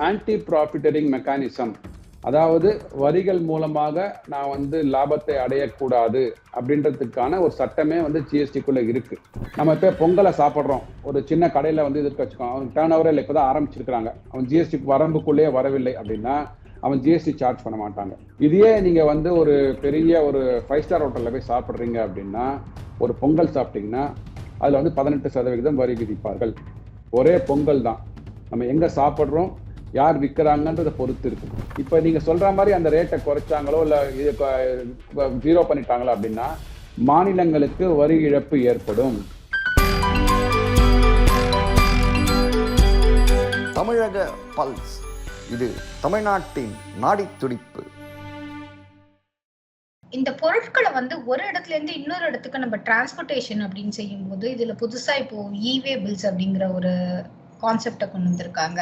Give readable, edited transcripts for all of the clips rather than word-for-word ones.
Anti profiteering mechanism, அதாவது வரிகள் மூலமாக நான் வந்து லாபத்தை அடையக்கூடாது அப்படின்றதுக்கான ஒரு சட்டமே வந்து ஜிஎஸ்டிக்குள்ள இருக்கு. நம்ம இப்போ பொங்கலை சாப்பிட்றோம், ஒரு சின்ன கடையில் வந்து இதுக்கு வச்சுக்கோம், அவன் டேர்ன் ஓவரே இப்போ தான் ஆரம்பிச்சிருக்கிறாங்க, அவன் ஜிஎஸ்டி வரம்புக்குள்ளேயே வரவில்லை அப்படின்னா அவன் ஜிஎஸ்டி சார்ஜ் பண்ண மாட்டாங்க. இதையே நீங்கள் வந்து ஒரு பெரிய ஒரு 5 ஸ்டார் ஹோட்டலில் போய் சாப்பிட்றீங்க அப்படின்னா, ஒரு பொங்கல் சாப்பிட்டீங்கன்னா அதில் வந்து 18% வரி விதிப்பார்கள். ஒரே பொங்கல் தான், நம்ம எங்கே சாப்பிட்றோம், யார் விற்கிறாங்கன்றதை பொறுத்து இருக்கு. இப்போ நீங்கள் சொல்கிற மாதிரி அந்த ரேட்டை குறைச்சாங்களோ இல்லை இது 0 பண்ணிட்டாங்களோ அப்படின்னா மாநிலங்களுக்கு வரி இழப்பு ஏற்படும். தமிழக பல்ஸ், இது தமிழ்நாட்டின் நாடி துடிப்பு. இந்த பொருட்களை வந்து ஒரு இடத்துல இருந்து இன்னொரு இடத்துக்கு நம்ம டிரான்ஸ்போர்ட்டேஷன் அப்படின்னு செய்யும் போது இதுல புதுசா இப்போ இவே பில்ஸ் அப்படிங்கிற ஒரு கான்செப்டை கொண்டு வந்திருக்காங்க.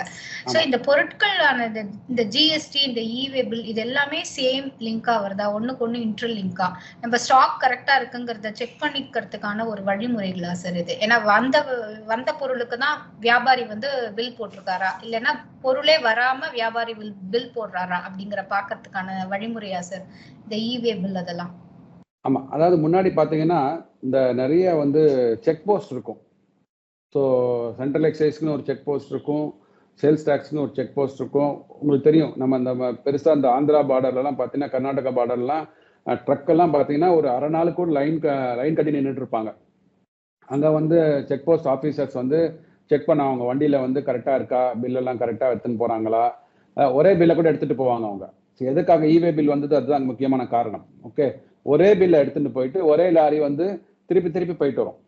ஸோ இந்த பொருட்களானது இந்த ஜிஎஸ்டி, இந்த இவே பில், இது எல்லாமே சேம் லிங்கா வருதா, ஒண்ணுக்கு ஒண்ணு இன்டர் லிங்கா, நம்ம ஸ்டாக் கரெக்டா இருக்குங்கிறத செக் பண்ணிக்கிறதுக்கான ஒரு வழிமுறைகளா சார் இது? ஏன்னா வந்த பொருளுக்கு தான் வியாபாரி வந்து பில் போட்டிருக்காரா, இல்லைன்னா பொருளே வராம வியாபாரி பில் போடுறாரா அப்படிங்கிற பாக்கிறதுக்கான வழிமுறையா சார் இந்த இவே பில் அதெல்லாம்? ஆமா, அதாவது முன்னாடி பாத்தீங்கன்னா இந்த நிறைய வந்து செக் போஸ்ட் இருக்கும். ஸோ சென்ட்ரல் எக்ஸைஸ்க்குன்னு ஒரு செக் போஸ்ட் இருக்கும், சேல்ஸ் டேக்ஸ்க்குன்னு ஒரு செக் போஸ்ட் இருக்கும். உங்களுக்கு தெரியும், நம்ம இந்த பெருசாக இந்த ஆந்திரா பார்டர்லாம் பார்த்தீங்கன்னா, கர்நாடகா பார்டர்லாம் ட்ரக்கெல்லாம் பார்த்தீங்கன்னா ஒரு அரை நாளுக்கு ஒரு லைன் கட்டி நின்றுட்டு இருப்பாங்க. அங்கே வந்து செக் போஸ்ட் ஆஃபீஸர்ஸ் வந்து செக் பண்ண அவங்க வண்டியில் வந்து கரெக்டாக இருக்கா, பில்லெல்லாம் கரெக்டாக எடுத்துன்னு போகிறாங்களா, ஒரே பில்லை கூட எடுத்துகிட்டு போவாங்க அவங்க. எதுக்காக இவே பில் வந்தது, அதுதான் முக்கியமான காரணம். ஓகே, ஒரே பில்லை எடுத்துகிட்டு போயிட்டு ஒரே லாரி வந்து திருப்பி போயிட்டு வரும்.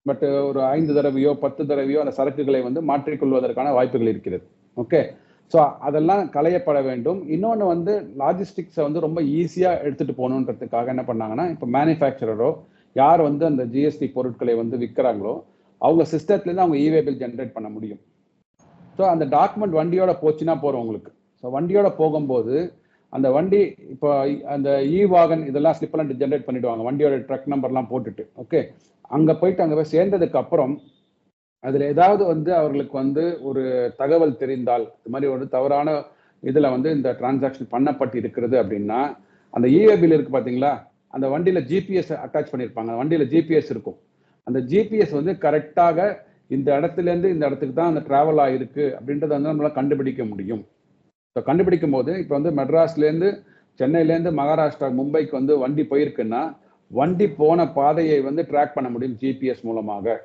பட் ஒரு 5 தடவையோ 10 தடவையோ அந்த சரக்குகளை வந்து மாற்றிக்கொள்வதற்கான வாய்ப்புகள் இருக்கிறது. ஓகே, ஸோ அதெல்லாம் களையப்பட வேண்டும். இன்னொன்று வந்து லாஜிஸ்டிக்ஸை வந்து ரொம்ப ஈஸியாக எடுத்துகிட்டு போகணுன்றதுக்காக என்ன பண்ணாங்கன்னா, இப்போ மேனுஃபேக்சரரோ யார் வந்து அந்த ஜிஎஸ்டி பொருட்களை வந்து விற்கிறாங்களோ அவங்க சிஸ்டத்துலேருந்து அவங்க இவே பில் ஜென்ரேட் பண்ண முடியும். ஸோ அந்த டாக்குமெண்ட் வண்டியோட போச்சுன்னா போகிறோம் உங்களுக்கு. ஸோ வண்டியோட போகும்போது அந்த வண்டி இப்போ அந்த வாகன் இதெல்லாம் ஸ்லிப்பெல்லாம் ஜென்ரேட் பண்ணிடுவாங்க, வண்டியோட ட்ரக் நம்பர்லாம் போட்டுட்டு. ஓகே, அங்கே போயிட்டு அங்கே போய் சேர்ந்ததுக்கு அப்புறம் அதில் ஏதாவது வந்து அவர்களுக்கு வந்து ஒரு தகவல் தெரிந்தால், இது மாதிரி ஒரு தவறான இதில் வந்து இந்த டிரான்சாக்ஷன் பண்ணப்பட்டு இருக்கிறது அப்படின்னா, அந்த இவே பில் இருக்கு பார்த்தீங்களா, அந்த வண்டியில் ஜிபிஎஸ் அட்டாச் பண்ணியிருப்பாங்க, வண்டியில் ஜிபிஎஸ் இருக்கும். அந்த ஜிபிஎஸ் வந்து கரெக்டாக இந்த இடத்துலேருந்து இந்த இடத்துக்கு தான் அந்த ட்ராவல் ஆகிருக்கு அப்படின்றத வந்து நம்மளால் கண்டுபிடிக்க முடியும். ஸோ கண்டுபிடிக்கும் போது இப்போ வந்து மெட்ராஸ்லேருந்து சென்னையிலேருந்து மகாராஷ்டிரா மும்பைக்கு வந்து வண்டி போயிருக்குன்னா வண்டி போன பாதையை வந்து ட்ராக் பண்ண முடியும் ஜிபிஎஸ் மூலமாக.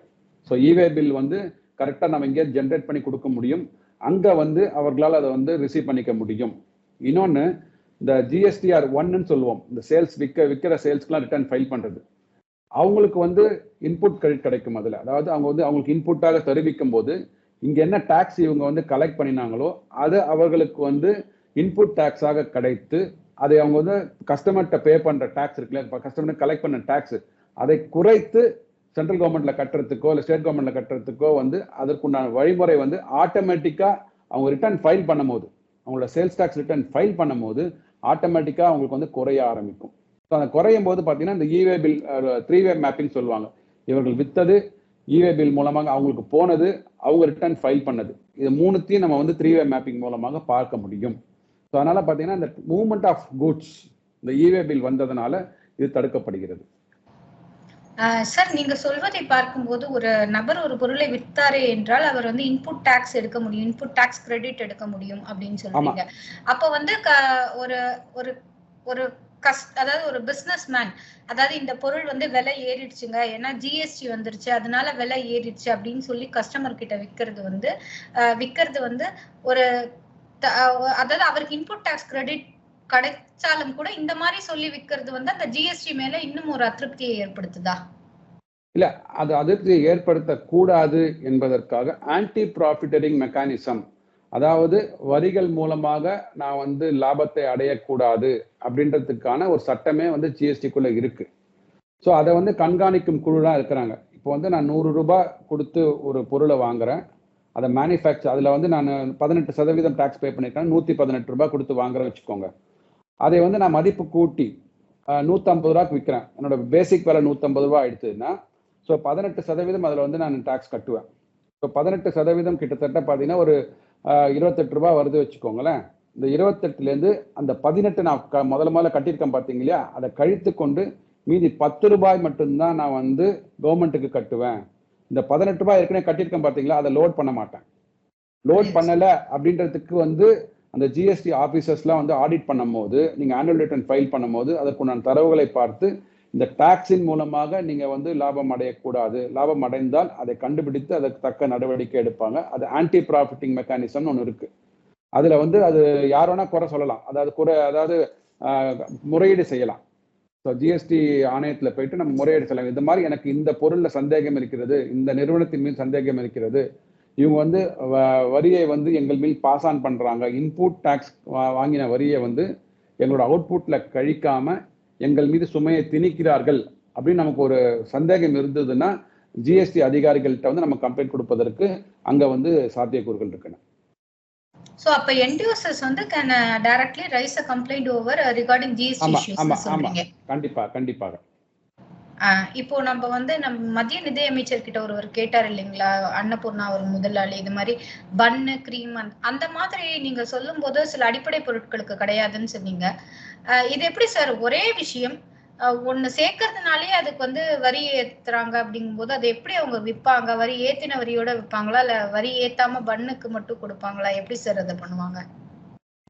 ஸோ இவே பில் வந்து கரெக்டாக நம்ம இங்கே ஜென்ரேட் பண்ணி கொடுக்க முடியும், அங்கே வந்து அவர்களால் அதை வந்து ரிசீவ் பண்ணிக்க முடியும். இன்னொன்று, இந்த ஜிஎஸ்டிஆர் 1ன்னு சொல்லுவோம், இந்த சேல்ஸ் விற்கிற சேல்ஸ்க்குலாம் ரிட்டர்ன் ஃபைல் பண்ணுறது, அவங்களுக்கு வந்து இன்புட் கிரெடிட் கிடைக்கும். அதில் அதாவது அவங்க வந்து அவங்களுக்கு இன்புட்டாக தெரிவிக்கும் போது இங்கே என்ன டேக்ஸ் இவங்க வந்து கலெக்ட் பண்ணினாங்களோ அது அவர்களுக்கு வந்து இன்புட் டேக்ஸாக கிடைத்து அதை அவங்க வந்து கஸ்டமர்கிட்ட பே பண்ணுற டேக்ஸ் இருக்குல்ல, இப்போ கஸ்டமர் கலெக்ட் பண்ண டேக்ஸ் அதை குறைத்து சென்ட்ரல் கவர்மெண்ட்ல கட்டுறதுக்கோ இல்லை ஸ்டேட் கவர்மெண்ட்ல கட்டுறதுக்கோ வந்து அதற்குண்டான வழிமுறை வந்து ஆட்டோமேட்டிக்காக அவங்க ரிட்டர்ன் ஃபைல் பண்ணும் போது, அவங்களோட சேல்ஸ் டேக்ஸ் ரிட்டர்ன் ஃபைல் பண்ணும் போது ஆட்டோமேட்டிக்காக அவங்களுக்கு வந்து குறைய ஆரம்பிக்கும். ஸோ அந்த குறையும் போது பார்த்தீங்கன்னா இந்த இவே பில் 3-வே மேப்பிங் சொல்லுவாங்க. இவர்கள் வித்தது, இவே பில் மூலமாக அவங்களுக்கு போனது, அவங்க ரிட்டர்ன் ஃபைல் பண்ணது, இது மூணுத்தையும் நம்ம வந்து 3-வே மேப்பிங் மூலமாக பார்க்க முடியும். ஸோ அதனால பார்த்தீங்கன்னா இந்த மூவ்மெண்ட் ஆஃப் குட்ஸ் இந்த இவே பில் வந்ததுனால இது தடுக்கப்படுகிறது. சார், நீங்க சொல்வதை பார்க்கும்போது ஒரு நபர் ஒரு பொருளை வித்தாரே என்றால் அவர் வந்து இன்புட் டாக்ஸ் எடுக்க முடியும், இன்புட் டாக்ஸ் கிரெடிட் எடுக்க முடியும் அப்படின்னு சொல்றீங்க. அப்ப வந்து ஒரு ஒரு ஒரு அதாவது ஒரு பிசினஸ் மேன், அதாவது இந்த பொருள் வந்து விலை ஏறிடுச்சுங்க, ஏன்னா ஜிஎஸ்டி வந்துருச்சு அதனால விலை ஏறிடுச்சு அப்படின்னு சொல்லி கஸ்டமர் கிட்ட விற்கிறது வந்து ஒரு அதாவது அவருக்கு இன்புட் டாக்ஸ் கிரெடிட் கிடைச்சாலும் கூட இந்த மாதிரி சொல்லி விற்கிறது வந்து அந்த ஜிஎஸ்டி மேல இன்னும் ஒரு அதிருப்தியை ஏற்படுத்துதா? இல்ல, அது அதிருப்தியை ஏற்படுத்தக்கூடாது என்பதற்காக ஆன்டி ப்ராஃபிட்டரிங் மெக்கானிசம், அதாவது வரிகள் மூலமாக நான் வந்து லாபத்தை அடையக்கூடாது அப்படின்றதுக்கான ஒரு சட்டமே வந்து ஜிஎஸ்டிக்குள்ள இருக்கு. ஸோ அதை வந்து கண்காணிக்கும் குழுலாம் இருக்கிறாங்க. இப்போ வந்து நான் 100 ரூபாய் கொடுத்து ஒரு பொருளை வாங்குறேன், அதை மேனுஃபேக்சர் அதில் வந்து நான் 18% டேக்ஸ் பே பண்ணியிருக்கேன், 118 ரூபாய் கொடுத்து வாங்குறேன் வச்சுக்கோங்க. அதை வந்து நான் மதிப்பு கூட்டி 150 ரூபாய்க்கு விற்கிறேன், என்னோட பேசிக் விலை 150 ரூபாய் ஆயிடுச்சுன்னா ஸோ 18% அதில் வந்து நான் டேக்ஸ் கட்டுவேன். ஸோ 18% கிட்டத்தட்ட பார்த்தீங்கன்னா ஒரு 28 ரூபாய் வருது வச்சுக்கோங்களேன். இந்த 28லேருந்து அந்த 18 நான் முதல்ல கட்டியிருக்கேன் பார்த்தீங்க இல்லையா, அதை கழித்து கொண்டு மீதி 10 ரூபாய் மட்டும்தான் நான் வந்து கவர்மெண்ட்டுக்கு கட்டுவேன். இந்த 18 ரூபாய் ஏற்கனவே கட்டியிருக்கேன் பார்த்தீங்களா, அதை லோட் பண்ண மாட்டேன். லோட் பண்ணலை அப்படின்றதுக்கு வந்து அந்த ஜிஎஸ்டி ஆஃபீஸர்ஸ்லாம் வந்து ஆடிட் பண்ணும்போது, நீங்கள் ஆனுவல் ரிட்டர்ன் ஃபைல் பண்ணும்போது அதற்குண்டான தரவுகளை பார்த்து இந்த டாக்ஸின் மூலமாக நீங்கள் வந்து லாபம் அடையக்கூடாது, லாபம் அடைந்தால் அதை கண்டுபிடித்து அதற்கு தக்க நடவடிக்கை எடுப்பாங்க. அது ஆன்டி ப்ராஃபிட்டிங் மெக்கானிசம்னு ஒன்று இருக்குது. அதில் வந்து அது யார் வேணால் குறை சொல்லலாம், அதாவது முறையீடு செய்யலாம். ஸோ ஜிஎஸ்டி ஆணையத்தில் போயிட்டு நம்ம முறையீடு செய்யலாம். இந்த மாதிரி எனக்கு இந்த பொருளில் சந்தேகம் இருக்கிறது, இந்த நிறுவனத்தின் மீது சந்தேகம் இருக்கிறது, இவங்க வந்து வரியை வந்து எங்கள் மேல் பாஸ் ஆன் பண்ணுறாங்க, இன்புட் டேக்ஸ் வாங்கின வரியை வந்து எங்களோட அவுட்புட்டில் கழிக்காமல் எங்கள் மீது சுமையை திணிக்கிறார்கள் அப்படின்னு நமக்கு ஒரு சந்தேகம் இருந்ததுன்னா ஜிஎஸ்டி அதிகாரிகள்கிட்ட வந்து நம்ம கம்ப்ளைண்ட் கொடுப்பதற்கு அங்கே வந்து சாத்தியக்கூறுகள் இருக்குன்னு. So அப்ப end users வந்து can directly raise a complaint over regarding GST issues சொல்றீங்க. கண்டிப்பாக. இப்போ நம்ம வந்து நம்ம மத்திய நிதி அமைச்சர் கிட்ட ஒருவர் கேட்டார் இல்லைங்களா, அன்னபூர்ணா ஒரு முதலாளி, இது மாதிரி பன்னு கிரீம் அந்த மாதிரி நீங்க சொல்லும் போது சில அடிப்படை பொருட்களுக்கு கிடையாதுன்னு சொன்னீங்க. இது எப்படி சார் ஒரே விஷயம் ஒண்ணு சேர்க்கறதுனாலே அதுக்கு வந்து வரி ஏத்துறாங்க அப்படிங்கும் போது அதை எப்படி அவங்க விற்பாங்க? வரி ஏத்தின வரியோட விற்பாங்களா இல்ல வரி ஏத்தாம பன்னுக்கு மட்டும் கொடுப்பாங்களா? எப்படி சார் அதை பண்ணுவாங்க?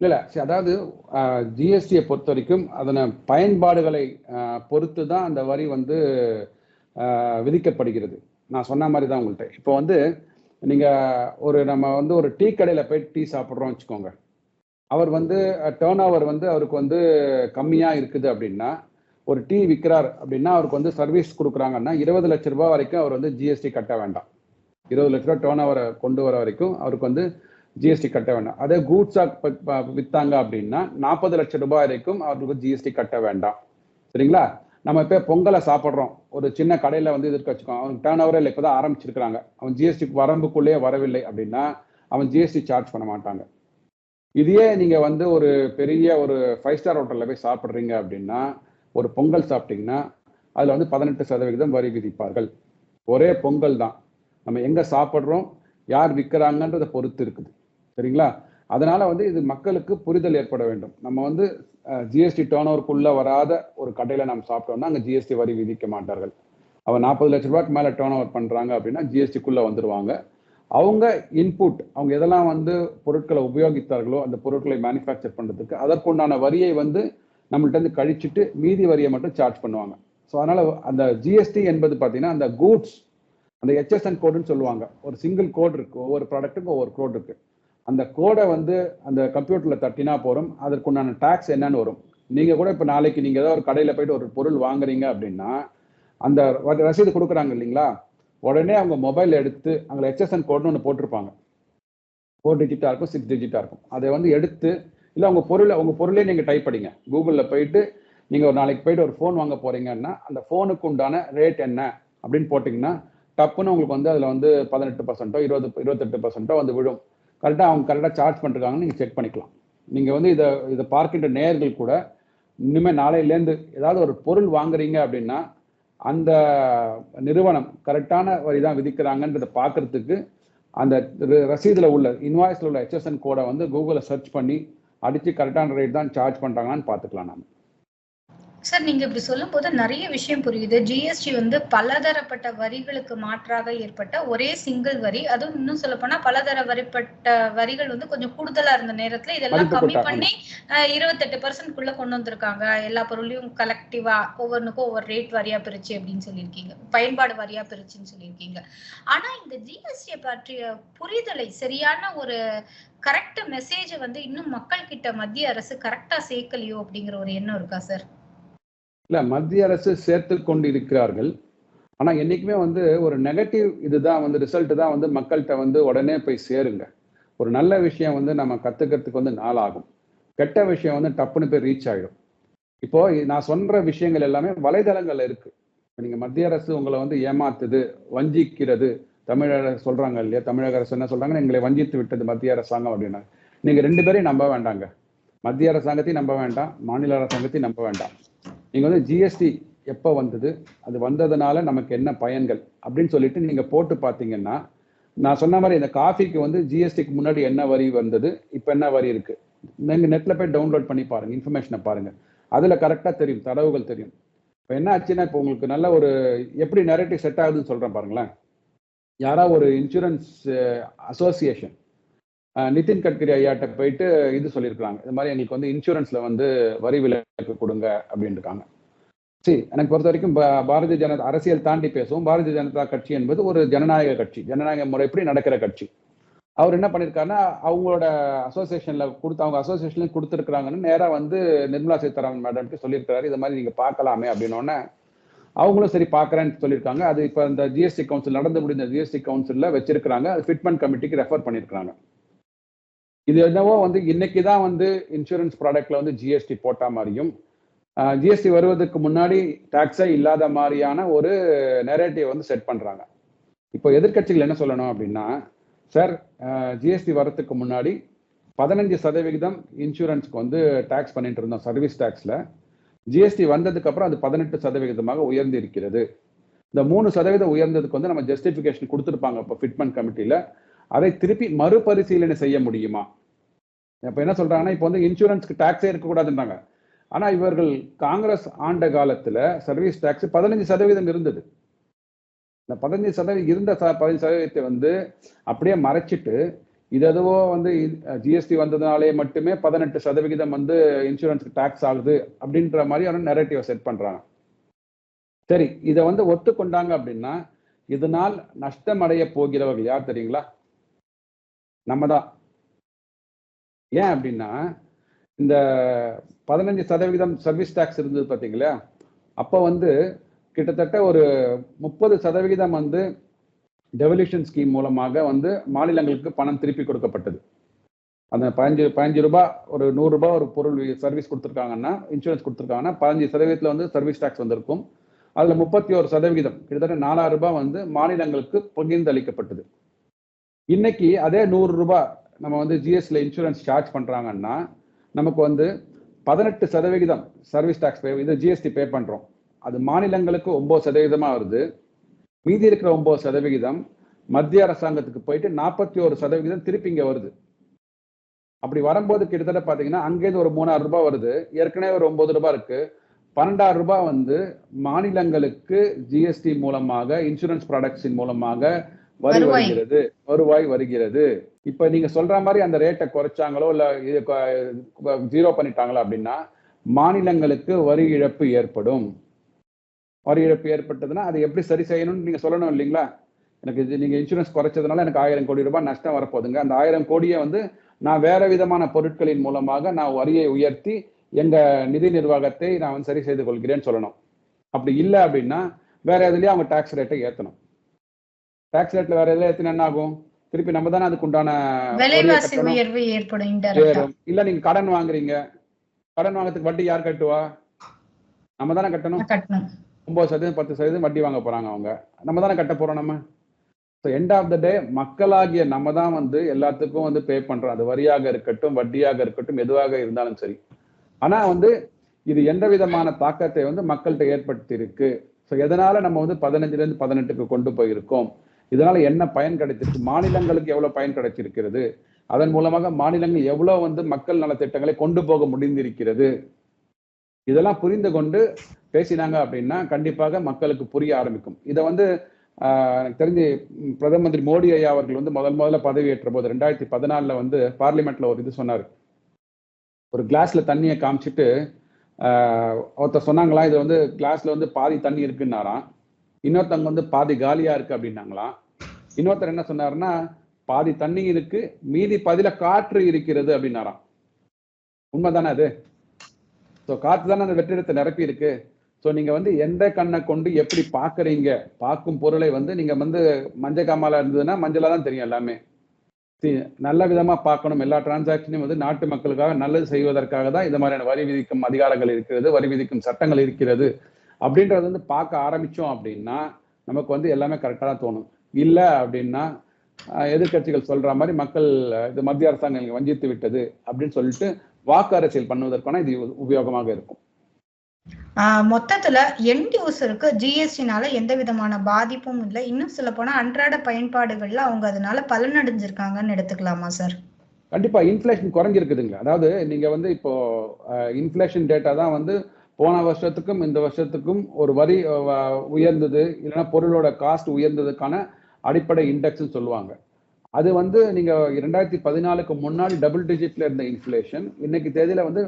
இல்லை, அதாவது ஜிஎஸ்டியை பொறுத்த வரைக்கும் அதன பயன்பாடுகளை பொறுத்து தான் அந்த வரி வந்து விதிக்கப்படுகிறது. நான் சொன்ன மாதிரி தான் உங்கள்கிட்ட. இப்போ வந்து நம்ம வந்து ஒரு டீ கடையில் போய் டீ சாப்பிட்றோம் வச்சுக்கோங்க. அவர் வந்து டேர்ன் ஓவர் வந்து அவருக்கு வந்து கம்மியாக இருக்குது அப்படின்னா, ஒரு டீ விற்கிறார் அப்படின்னா அவருக்கு வந்து சர்வீஸ் கொடுக்குறாங்கன்னா 20 லட்ச ரூபாய் வரைக்கும் அவர் வந்து ஜிஎஸ்டி கட்ட வேண்டாம். 20 லட்ச ரூபா டேர்ன் ஓவரை கொண்டு வர வரைக்கும் அவருக்கு வந்து ஜிஎஸ்டி கட்ட வேண்டாம். அதே கூட்ஸாக விற்றாங்க அப்படின்னா 40 லட்சம் ரூபாய் வரைக்கும் அவருக்கு ஜிஎஸ்டி கட்ட வேண்டாம். சரிங்களா? நம்ம இப்போ பொங்கலை சாப்பிட்றோம், ஒரு சின்ன கடையில் வந்து இதுக்கு வச்சுக்கோம், அவனுக்கு டேர்ன் ஓவரே இல்லை, இப்போ தான் ஆரம்பிச்சிருக்கிறாங்க, அவன் ஜிஎஸ்டி வரம்புக்குள்ளேயே வரவில்லை அப்படின்னா அவன் ஜிஎஸ்டி சார்ஜ் பண்ண மாட்டாங்க. இதையே நீங்கள் வந்து ஒரு பெரிய ஒரு 5 ஸ்டார் ஹோட்டலில் போய் சாப்பிட்றீங்க அப்படின்னா, ஒரு பொங்கல் சாப்பிட்டீங்கன்னா அதில் வந்து 18% வரி விதிப்பார்கள். ஒரே பொங்கல் தான், நம்ம எங்கே சாப்பிட்றோம், யார் விற்கிறாங்கன்றதை பொறுத்து இருக்குது. சரிங்களா? அதனால வந்து இது மக்களுக்கு புரிதல் ஏற்பட வேண்டும். நம்ம வந்து ஜிஎஸ்டி டேர்ன் ஓவருக்குள்ள வராத ஒரு கடையில் நம்ம சாப்பிட்டோம்னா அங்கே ஜிஎஸ்டி வரி விதிக்க மாட்டார்கள். அவன் 40 லட்ச ரூபாய்க்கு மேலே டேர்ன் ஓவர் பண்ணுறாங்க அப்படின்னா ஜிஎஸ்டிக்குள்ளே வந்துடுவாங்க. அவங்க இன்புட், அவங்க எதெல்லாம் வந்து பொருட்களை உபயோகித்தார்களோ அந்த பொருட்களை மேனுஃபேக்சர் பண்ணுறதுக்கு அதற்குண்டான வரியை வந்து நம்மள்ட்ட இருந்து கழிச்சுட்டு மீதி வரியை மட்டும் சார்ஜ் பண்ணுவாங்க. ஸோ அதனால அந்த ஜிஎஸ்டி என்பது பார்த்தீங்கன்னா அந்த கூட்ஸ், அந்த HSN கோடுன்னு சொல்லுவாங்க, ஒரு சிங்கிள் கோட் இருக்கு, ஒவ்வொரு ப்ராடக்ட்டுக்கும் ஒவ்வொரு கோட் இருக்கு. அந்த கோடை வந்து அந்த கம்ப்யூட்டரில் தட்டினா போகிறோம், அதற்குண்டான டேக்ஸ் என்னன்னு வரும். நீங்கள் கூட இப்போ நாளைக்கு நீங்கள் ஏதாவது ஒரு கடையில் போயிட்டு ஒரு பொருள் வாங்குறீங்க அப்படின்னா அந்த ரசீது கொடுக்குறாங்க இல்லைங்களா, உடனே அவங்க மொபைல் எடுத்து அங்கே HSN கோடுன்னு ஒன்று போட்டிருப்பாங்க. 4 டிஜிட்டாக இருக்கும், 6 டிஜிட்டாக இருக்கும். அதை வந்து எடுத்து, இல்லை உங்கள் பொருளே நீங்கள் டைப் பண்ணிங்க கூகுளில் போயிட்டு, நீங்கள் ஒரு நாளைக்கு போயிட்டு ஒரு ஃபோன் வாங்க போகிறீங்கன்னா அந்த ஃபோனுக்கு உண்டான ரேட் என்ன அப்படின்னு போட்டிங்கன்னா டப்புன்னு உங்களுக்கு வந்து அதில் வந்து 18%, 28% வந்து விழும். அவங்க கரெக்டாக சார்ஜ் பண்ணிருக்காங்கன்னு நீங்கள் செக் பண்ணிக்கலாம். நீங்கள் வந்து இதை பார்க்கின்ற நேயர்கள் கூட இனிமேல் நாளையிலேருந்து ஏதாவது ஒரு பொருள் வாங்குறீங்க அப்படின்னா அந்த நிறுவனம் கரெக்டான வரி தான் விதிக்கிறாங்கன்றதை பார்க்கறதுக்கு அந்த ரசீதில் உள்ள இன்வாய்ஸில் உள்ள HSN கோடை வந்து கூகுளில் சர்ச் பண்ணி அடித்து கரெக்டான ரேட் தான் சார்ஜ் பண்ணுறாங்கன்னு பார்த்துக்கலாம். நம்ம சார் நீங்க இப்படி சொல்லும் போது நிறைய விஷயம் புரியுது. ஜிஎஸ்டி வந்து பலதரப்பட்ட வரிகளுக்கு மாற்றாக ஏற்பட்ட ஒரே சிங்கிள் வரி, அதுவும் இன்னும் சொல்ல போனா பலதர வரிப்பட்ட வரிகள் வந்து கொஞ்சம் கூடுதலா இருந்த நேரத்துல இதெல்லாம் கம்மி பண்ணி 28% கொண்டு வந்திருக்காங்க. எல்லா பொருளையும் கலெக்டிவா ஒவ்வொன்றுக்கும் ஒவ்வொரு ரேட் வாரியா பிரிச்சு அப்படின்னு சொல்லியிருக்கீங்க, பயன்பாடு வாரியா பிரிச்சுன்னு சொல்லியிருக்கீங்க. ஆனா இந்த ஜிஎஸ்டியை பற்றிய புரிதலை, சரியான ஒரு கரெக்ட் மெசேஜ் வந்து இன்னும் மக்கள் கிட்ட மத்திய அரசு கரெக்டா சேர்க்கலையோ அப்படிங்கிற ஒரு எண்ணம் இருக்கா சார்? இல்லை, மத்திய அரசு சேர்த்து கொண்டு இருக்கிறார்கள். ஆனால் என்றைக்குமே வந்து ஒரு நெகட்டிவ் இதுதான் வந்து ரிசல்ட் தான் வந்து மக்கள்கிட்ட வந்து உடனே போய் சேருங்க. ஒரு நல்ல விஷயம் வந்து நம்ம கற்றுக்கிறதுக்கு வந்து நாளாகும், கெட்ட விஷயம் வந்து டப்புன்னு போய் ரீச் ஆகிடும். இப்போது நான் சொல்கிற விஷயங்கள் எல்லாமே வலைதளங்களில் இருக்குது. நீங்கள் மத்திய அரசு உங்களை வந்து ஏமாத்துது, வஞ்சிக்கிறது, தமிழக சொல்கிறாங்க இல்லையா, தமிழக அரசு என்ன சொல்கிறாங்கன்னா எங்களை வஞ்சித்து விட்டது மத்திய அரசாங்கம் அப்படின்னா, நீங்கள் 2 பேரையும் நம்ப வேண்டாங்க. மத்திய அரசாங்கத்தையும் நம்ப வேண்டாம், மாநில அரசாங்கத்தையும் நம்ப வேண்டாம். நீங்கள் வந்து ஜிஎஸ்டி எப்போ வந்தது, அது வந்ததுனால நமக்கு என்ன பயன்கள் அப்படின்னு சொல்லிட்டு நீங்கள் போட்டு பார்த்தீங்கன்னா நான் சொன்ன மாதிரி இந்த காஃபிக்கு வந்து ஜிஎஸ்டிக்கு முன்னாடி என்ன வரி வந்தது, இப்போ என்ன வரி இருக்கு, நீங்கள் நெட்டில் போய் டவுன்லோட் பண்ணி பாருங்க, இன்ஃபர்மேஷனை பாருங்க, அதில் கரெக்டாக தெரியும், தரவுகள் தெரியும். இப்போ என்ன ஆச்சுன்னா, இப்போ உங்களுக்கு நல்ல ஒரு எப்படி நரேட்டிவ் செட் ஆகுதுன்னு சொல்கிறேன் பாருங்களேன். யாராவது ஒரு இன்சூரன்ஸ் அசோசியேஷன் நிதின் கட்கரி ஐயாட்ட போயிட்டு இது சொல்லியிருக்கிறாங்க, இது மாதிரி எங்களுக்கு வந்து இன்சூரன்ஸில் வந்து வரி விலக்கு கொடுங்க அப்படின்னு இருக்காங்க. சரி, எனக்கு பொறுத்த வரைக்கும் பாரதிய ஜனதா அரசியல் தாண்டி பேசுவோம். பாரதிய ஜனதா கட்சி என்பது ஒரு ஜனநாயக கட்சி, ஜனநாயக முறைப்படி நடக்கிற கட்சி. அவர் என்ன பண்ணியிருக்காருன்னா, அவங்களோட அசோசியேஷனில் அவங்க அசோசியேஷன்லேயும் கொடுத்துருக்குறாங்கன்னு நேராக வந்து நிர்மலா சீதாராமன் மேடம்க்கு சொல்லியிருக்கிறாரு, இது மாதிரி நீங்கள் பார்க்கலாமே அப்படின்னோடனே அவங்களும் சரி பார்க்குறேன்னு சொல்லியிருக்காங்க. அது இப்போ இந்த ஜிஎஸ்டி கவுன்சில் நடந்து முடிந்த ஜிஎஸ்டி கவுன்சிலில் வச்சிருக்கிறாங்க, அது ஃபிட்மெண்ட் கமிட்டிக்கு ரெஃபர் பண்ணியிருக்கிறாங்க. இது என்னவோ வந்து இன்னைக்கு தான் வந்து இன்சூரன்ஸ் ப்ராடக்ட்ல வந்து ஜிஎஸ்டி போட்ட மாதிரியும், ஜிஎஸ்டி வருவதற்கு முன்னாடி டாக்ஸே இல்லாத மாதிரியான ஒரு நெரேட்டிவ் வந்து செட் பண்றாங்க. இப்போ எதிர்கட்சிகள் என்ன சொல்லணும் அப்படின்னா, சார் ஜிஎஸ்டி வரதுக்கு முன்னாடி 15% இன்சூரன்ஸ்க்கு வந்து டாக்ஸ் பண்ணிட்டு இருந்தோம் சர்வீஸ் டாக்ஸ்ல. ஜிஎஸ்டி வந்ததுக்கு அப்புறம் அது 18% உயர்ந்து இருக்கிறது. இந்த 3% உயர்ந்ததுக்கு வந்து நம்ம ஜஸ்டிபிகேஷன் கொடுத்துருப்பாங்க இப்போ ஃபிட்மெண்ட் கமிட்டியில. அதை திருப்பி மறுபரிசீலனை செய்ய முடியுமா? இப்போ என்ன சொல்றாங்கன்னா, இப்போ வந்து இன்சூரன்ஸ்க்கு டாக்ஸே இருக்கக்கூடாதுன்றாங்க. ஆனா இவர்கள் காங்கிரஸ் ஆண்ட காலத்துல சர்வீஸ் டாக்ஸ் 15% இருந்தது. இந்த 15% இருந்த 15% வந்து அப்படியே மறைச்சிட்டு, இது எதுவோ வந்து ஜிஎஸ்டி வந்ததுனாலே மட்டுமே 18% வந்து இன்சூரன்ஸ்க்கு டாக்ஸ் ஆகுது அப்படின்ற மாதிரியான நெரேட்டிவ் செட் பண்றாங்க. சரி, இதை வந்து ஒத்துக்கொண்டாங்க அப்படின்னா, இதனால் நஷ்டம் அடைய போகிறவர்கள் யார் தெரியுங்களா? நம்ம தான். ஏன் அப்படின்னா, இந்த 15% சர்வீஸ் டாக்ஸ் இருந்தது பார்த்தீங்களா, அப்போ வந்து கிட்டத்தட்ட ஒரு 30% வந்து டெவல்யூஷன் ஸ்கீம் மூலமாக வந்து மாநிலங்களுக்கு பணம் திருப்பி கொடுக்கப்பட்டது. அந்த 15 ரூபாய் ஒரு 100 ரூபாய் ஒரு பொருள் சர்வீஸ் கொடுத்துருக்காங்கன்னா, இன்சூரன்ஸ் கொடுத்துருக்காங்கன்னா 15% வந்து சர்வீஸ் டாக்ஸ் வந்திருக்கும். அதில் 31% கிட்டத்தட்ட 4000 ரூபாய் வந்து மாநிலங்களுக்கு பகிர்ந்தளிக்கப்பட்டது. இன்னைக்கு அதே 100 ரூபாய் நம்ம வந்து ஜிஎஸ்டியில் இன்சூரன்ஸ் சார்ஜ் பண்ணுறாங்கன்னா, நமக்கு வந்து 18% சர்வீஸ் டாக்ஸ் இது ஜிஎஸ்டி பே பண்ணுறோம். அது மாநிலங்களுக்கு 9% வருது. மீதி இருக்கிற 9% மத்திய அரசாங்கத்துக்கு போயிட்டு 41% திருப்பி இங்கே வருது. அப்படி வரும்போது கிட்டத்தட்ட பார்த்தீங்கன்னா, அங்கேருந்து ஒரு 3000 ரூபாய் வருது, ஏற்கனவே ஒரு 9 ரூபாய் இருக்கு, 12000 ரூபாய் வந்து மாநிலங்களுக்கு ஜிஎஸ்டி மூலமாக இன்சூரன்ஸ் ப்ராடக்ட்ஸின் மூலமாக வருவாய் வருகிறது. இப்ப நீங்க சொல்ற மாதிரி அந்த ரேட்டை குறைச்சாங்களோ இல்ல ஜீரோ பண்ணிட்டாங்களோ அப்படின்னா மாநிலங்களுக்கு வரி இழப்பு ஏற்படும். வரி இழப்பு ஏற்பட்டதுன்னா அதை எப்படி சரி செய்யணும்னு நீங்க சொல்லணும் இல்லைங்களா? எனக்கு நீங்க இன்சூரன்ஸ் குறைச்சதுனால எனக்கு 1000 கோடி ரூபாய் நஷ்டம் வரப்போகுதுங்க. அந்த 1000 கோடியை வந்து நான் வேற விதமான பொருட்களின் மூலமாக நான் வரியை உயர்த்தி எங்க நிதி நிர்வாகத்தை நான் வந்து சரி செய்து கொள்கிறேன்னு சொல்லணும். அப்படி இல்லை அப்படின்னா வேற எதுலயும் அவங்க டாக்ஸ் ரேட்டை ஏற்றணும். டாக்ஸ் ரேட்ல வேற எதுல ஏத்தினா என்ன ஆகும்? திருப்பி நம்ம தானே அதுக்கு உண்டான விலைவாசி உயர்வு ஏற்படும். இல்ல நீங்க கடன் வாங்குறீங்க, கடன் வாங்கறதுக்கு வட்டி யார் கட்டுவா? நம்ம தானே கட்டணும். 9% 10% வட்டி வாங்க போறாங்க அவங்க, நம்ம தானே கட்ட போறோம். நம்ம எண்ட் ஆஃப் த டே மக்களாகிய நம்ம தான் வந்து எல்லாத்துக்கும் வந்து பே பண்றோம். அது வரியாக இருக்கட்டும், வட்டியாக இருக்கட்டும், எதுவாக இருந்தாலும் சரி. ஆனா வந்து இது எந்த விதமான தாக்கத்தை வந்து மக்கள்கிட்ட ஏற்படுத்தி இருக்கு. ஸோ எதனால நம்ம வந்து 15லேருந்து 18க்கு கொண்டு போயிருக்கோம், இதனால என்ன பயன் கிடைச்சிருக்கு, மாநிலங்களுக்கு எவ்வளவு பயன் கிடைச்சிருக்கிறது, அதன் மூலமாக மாநிலங்கள் எவ்வளவு வந்து மக்கள் நலத்திட்டங்களை கொண்டு போக முடிந்திருக்கிறது, இதெல்லாம் புரிந்து கொண்டு பேசினாங்க அப்படின்னா கண்டிப்பாக மக்களுக்கு புரிய ஆரம்பிக்கும். இதை வந்து எனக்கு தெரிஞ்சு பிரதம மந்திரி மோடி ஐயா அவர்கள் வந்து முதல்ல பதவியேற்ற போது 2014 வந்து பார்லிமெண்ட்ல ஒரு இது சொன்னார். ஒரு கிளாஸ்ல தண்ணியை காமிச்சிட்டு ஒருத்தர் சொன்னாங்களாம், இது வந்து கிளாஸ்ல வந்து பாதி தண்ணி இருக்குன்னாராம், இன்னொருத்தவங்க வந்து பாதி காலியா இருக்கு அப்படின்னாங்களாம். இன்னொருத்தர் என்ன சொன்னாருன்னா, பாதி தண்ணி இருக்கு மீதி பதில காற்று இருக்கிறது அப்படின்னாராம். உண்மைதானே அது? ஸோ காற்று தானே அந்த வெற்றிடத்தை நிரப்பி இருக்கு. ஸோ நீங்க வந்து எந்த கண்ணை கொண்டு எப்படி பார்க்குறீங்க, பார்க்கும் பொருளை வந்து நீங்க வந்து மஞ்சள் காமால இருந்ததுன்னா மஞ்சளா தான் தெரியும் எல்லாமே. நல்ல விதமா பார்க்கணும். எல்லா டிரான்சாக்ஷனையும் வந்து நாட்டு மக்களுக்காக நல்லது செய்வதற்காக தான் இந்த மாதிரியான வரி விதிக்கும் அதிகாரங்கள் இருக்கிறது, வரி விதிக்கும் சட்டங்கள் இருக்கிறது அப்படின்றது வந்து பார்க்க ஆரம்பிச்சோம் அப்படின்னா நமக்கு வந்து எல்லாமே கரெக்டாக தான் தோணும். இல்லை அப்படின்னா எதிர்கட்சிகள் சொல்ற மாதிரி மக்கள் இது மத்திய அரசாங்கம் வஞ்சித்து விட்டது அப்படின்னு சொல்லிட்டு வாக்கு அரசியல் பண்ணுவதற்கான இது உபயோகமாக இருக்கும். மொத்தத்துல எண்ட் யூசருக்கு ஜிஎஸ்டினால எந்த விதமான பாதிப்பும் இல்லை. இன்னும் சொல்ல போனா அன்றாட பயன்பாடுகள்ல அவங்க அதனால பலனடைஞ்சிருக்காங்கன்னு எடுத்துக்கலாமா சார்? கண்டிப்பா இன்ஃப்ளேஷன் குறைஞ்சிருக்குதுங்களா. அதாவது நீங்க வந்து இப்போ இன்ஃப்ளேஷன் டேட்டா தான் வந்து போன வருஷத்துக்கும் இந்த வருஷத்துக்கும் ஒரு வரி உயர்ந்தது இல்லைன்னா பொருளோட காஸ்ட் உயர்ந்ததுக்கான அடிப்படை இண்டெக்ஸ்ன்னு சொல்லுவாங்க. அது வந்து நீங்க 2014க்கு முன்னாடி டபுள் டிஜிட்ல இருந்த இன்ஃப்ளேஷன் இன்னைக்கு தேதியில வந்து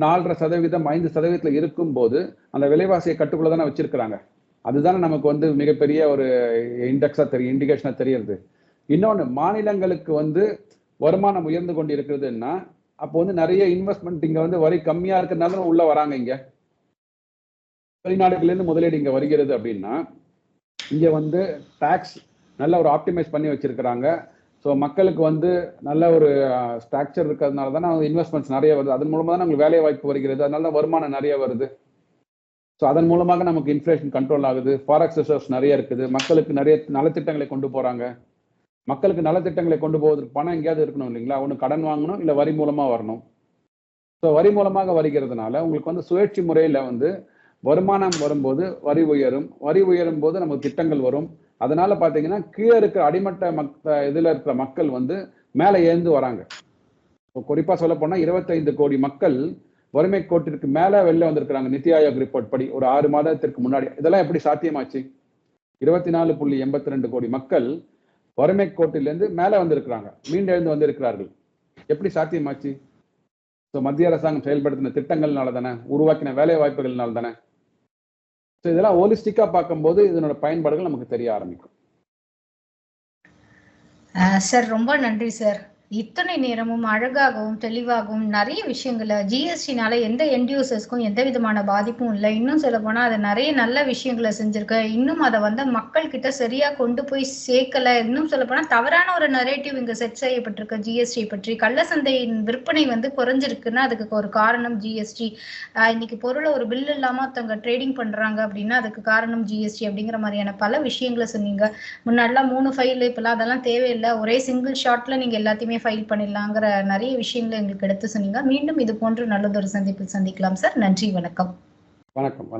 4.5%, 5% இருக்கும் போது அந்த விலைவாசியை கட்டுக்குள்ள தானே வச்சிருக்கிறாங்க. அதுதானே நமக்கு வந்து மிகப்பெரிய ஒரு இண்டெக்ஸா தெரியும், இண்டிகேஷனா தெரியுது. இன்னொன்னு, மாநிலங்களுக்கு வந்து வருமானம் உயர்ந்து கொண்டு இருக்கிறதுன்னா அப்போ வந்து நிறைய இன்வெஸ்ட்மெண்ட் இங்க வந்து வரி கம்மியா இருக்கிறதுனால உள்ள வராங்க. இங்க வெளிநாடுகள்ல இருந்து முதலீடு இங்க வருகிறது அப்படின்னா இங்க வந்து டாக்ஸ் நல்ல ஒரு ஆப்டிமைஸ் பண்ணி வச்சிருக்கிறாங்க. ஸோ மக்களுக்கு வந்து நல்ல ஒரு ஸ்ட்ரக்சர் இருக்கிறதுனால தானே இன்வெஸ்ட்மெண்ட்ஸ் நிறைய வருது. அதன் மூலமாக தான் நமக்கு வேலை வாய்ப்பு வருகிறது. அதனால தான் வருமானம் நிறைய வருது. ஸோ அதன் மூலமாக நமக்கு இன்ஃப்ளேஷன் கண்ட்ரோல் ஆகுது. ஃபாரெக்ஸ் ரிசர்வ்ஸ் நிறைய இருக்குது. மக்களுக்கு நிறைய நலத்திட்டங்களை கொண்டு போறாங்க. மக்களுக்கு நலத்திட்டங்களை கொண்டு போவதற்கு பணம் எங்கேயாவது இருக்கணும் இல்லைங்களா? ஒன்று கடன் வாங்கணும், இல்லை வரி மூலமா வரணும். ஸோ வரி மூலமாக வருகிறதுனால உங்களுக்கு வந்து சுழற்சி முறையில் வந்து வருமானம் வரும்போது வரி உயரும். வரி உயரும் போது நமக்கு திட்டங்கள் வரும். அதனால பாத்தீங்கன்னா கீழே இருக்கிற அடிமட்ட இதுல இருக்கிற மக்கள் வந்து மேலே ஏந்து வராங்க. குறிப்பா சொல்ல போனா 25 கோடி மக்கள் வறுமை கோட்டிற்கு மேல வெளில வந்திருக்கிறாங்க நித்தி ஆயோக் ரிப்போர்ட் படி ஒரு 6 மாதத்திற்கு முன்னாடி. இதெல்லாம் எப்படி சாத்தியமாச்சு? 24.82 கோடி மக்கள் வறுமை கோட்டிலிருந்து மேல வந்திருக்கிறாங்க, மீண்டெழுந்து வந்திருக்கிறார்கள். எப்படி சாத்தியமாச்சு? மத்திய அரசாங்கம் செயல்படுத்தின திட்டங்கள்னால தானே, உருவாக்கின வேலை வாய்ப்புகள்னால தானே. இதெல்லாம் ஹோலிஸ்டிக்கா பார்க்கும்போது இதனோட பயன்பாடுகள் நமக்கு தெரிய ஆரம்பிக்கும். சார் ரொம்ப நன்றி சார். இத்தனை நேரமும் அழகாகவும் தெளிவாகவும் நிறைய விஷயங்களை ஜிஎஸ்டினால எந்த எண்ட் யூசர்ஸ்க்கும் எந்த விதமான பாதிப்பும் இல்லை. இன்னும் சொல்ல போனா அது நிறைய நல்ல விஷயங்களை செஞ்சிருக்க. இன்னும் அதை வந்து மக்கள் கிட்ட சரியா கொண்டு போய் சேர்க்கல. இன்னும் சொல்ல போனா தவறான ஒரு நரேட்டிவ் இங்க செட் செய்யப்பட்டிருக்க ஜிஎஸ்டி பற்றி. கள்ள சந்தையின் விற்பனை வந்து குறைஞ்சிருக்குன்னா அதுக்கு ஒரு காரணம் ஜிஎஸ்டி. இன்னைக்கு பொருளை ஒரு பில் இல்லாம ஒருத்தவங்க ட்ரேடிங் பண்றாங்க அப்படின்னா அதுக்கு காரணம் ஜிஎஸ்டி அப்படிங்கிற மாதிரியான பல விஷயங்களை சொன்னீங்க. முன்னாடிலாம் 3 ஃபைல், இப்பெல்லாம் அதெல்லாம் தேவையில்லை. ஒரே சிங்கிள் ஷாட்ல நீங்க எல்லாத்தையுமே ஃபைல் பண்ணிடலாங்கிற நிறைய விஷயங்களை எங்களுக்கு எடுத்து சொன்னீங்க. மீண்டும் இது போன்று நல்லதொரு சந்திப்பில் சந்திக்கலாம் சார். நன்றி, வணக்கம். வணக்கம்.